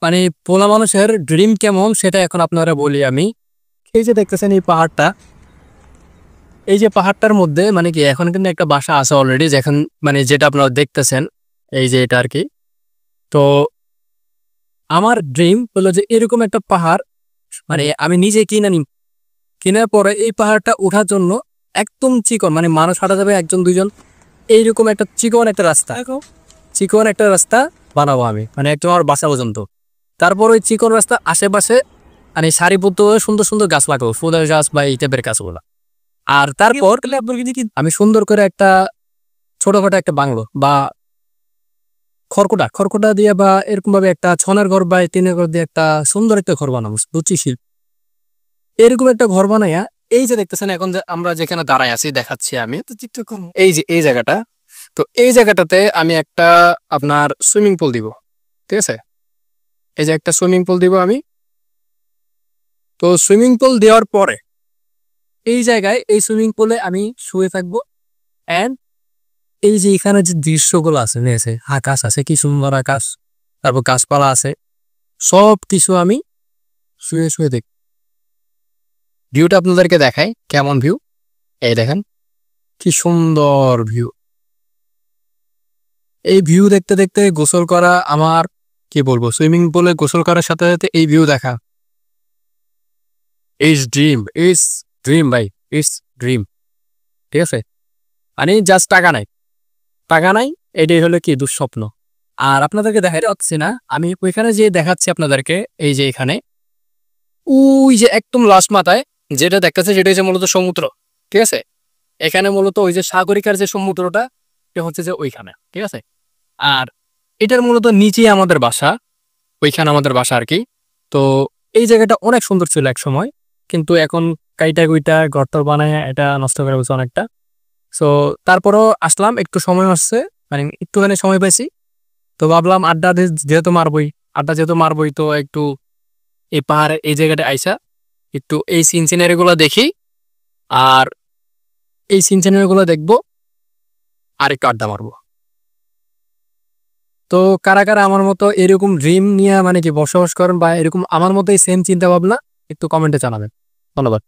মানে পোলা মানুষের ড্রিম কেমন সেটা এখন আপনারা বলি আমি। এই যে দেখতেছেন এই পাহাড়টা, এই যে পাহাড়টার মধ্যে মানে কি এখন কিন্তু একটা বাসা আছে অলরেডি, যেখান মানে যেটা আপনারা দেখতেছেন এই যে এটা আর কি। তো আমার ড্রিম হলো যে এরকম একটা পাহাড় মানে আমি নিজে কিনে নিই, কেনার পরে এই পাহাড়টা ওঠার জন্য একদম চিকন মানে মানুষ হাঁটা যাবে একজন দুইজন, এইরকম একটা চিকন একটা রাস্তা, চিকন একটা রাস্তা বানাবো আমি মানে একদম আমার বাসা পর্যন্ত। তারপর ওই চিকন রাস্তা আশেপাশে মানে সারিবদ্ধ হয়ে সুন্দর সুন্দর গাছ লাগাবো, ফুলের গাছ বা এই টাইপের গাছগুলো। আর তারপর আমি সুন্দর করে একটা ছোটখাটো একটা বাংলো বা খড়কুটা খড়কুটা দিয়ে বা এরকম ভাবে একটা ছনের ঘর বা টিনের ঘর দিয়ে একটা সুন্দর একটা ঘর বানাবো, বুঝছি শিল্প। এরকম একটা ঘর বানাইয়া এই যে দেখতেছেন এখন যে আমরা যেখানে দাঁড়ায় আছি দেখাচ্ছি আমি, এই যে এই জায়গাটা, তো এই জায়গাটাতে আমি একটা আপনার সুইমিং পুল দিব, ঠিক আছে? এই যে একটা সুইমিং পুল দিব আমি। তো সুইমিং পুল দেওয়ার পরে এই জায়গায় এই সুইমিং পুলে আমি শুয়ে থাকবো। অ্যান্ড এই যে এখানে যে দৃশ্যগুলো আছে নিয়েছে, আকাশ আছে কি সুন্দর আকাশ, তারপর গাছপালা আছে, সব কিছু আমি শুয়ে শুয়ে দেখি। ভিউটা আপনাদেরকে দেখাই কেমন ভিউ, এই দেখেন কি সুন্দর ভিউ। এই ভিউ দেখতে দেখতে গোসল করা আমার কি বলবো, সুইমিং পুলে গোসল করার সাথে সাথে এই ভিউ দেখা ইজ ড্রিম, ইজ ড্রিম ভাই, ইজ ড্রিম, ঠিক আছে? মানে জাস্ট টাকা নাই, টাকা নাই, এটাই হলো কি দুঃস্বপ্ন। আর আপনাদেরকে দেখাই যাচ্ছে না, আমি ওইখানে যে দেখাচ্ছি আপনাদেরকে, এই যে এখানে ওই যে একদম লাস্ট মাথায় যেটা দেখাচ্ছে সেটা হচ্ছে মূলত সমুদ্র, ঠিক আছে? এখানে মূলত ওই যে সাগরিকার যে সমুদ্রটা এটা হচ্ছে যে ওইখানে, ঠিক আছে? আর এটার মূলত নিচেই আমাদের বাসা, ওইখানে আমাদের বাসা আর কি। তো এই জায়গাটা অনেক সুন্দর ছিল এক সময়, কিন্তু এখন কাইটা কুইটা ঘরটর বানায় এটা নষ্ট করে বলছে অনেকটা। সো তারপরও আসলাম, একটু সময় আসছে মানে একটুখানি সময় পাইছি, তো ভাবলাম আড্ডা যেহেতু মারবই, আড্ডা যেহেতু মারবই তো একটু এই পাহাড়ে এই জায়গাটা আইসা একটু এই সিন সিনারি গুলো দেখি, আর এই সিন সিনারি গুলো দেখবো আর একটু আড্ডা মারবো। তো কারা কারা আমার মতো এরকম ড্রিম নিয়ে মানে কি বসবাস করেন বা এরকম আমার মতো এই সেম চিন্তা ভাবনা একটু কমেন্টে জানাবেন। ধন্যবাদ।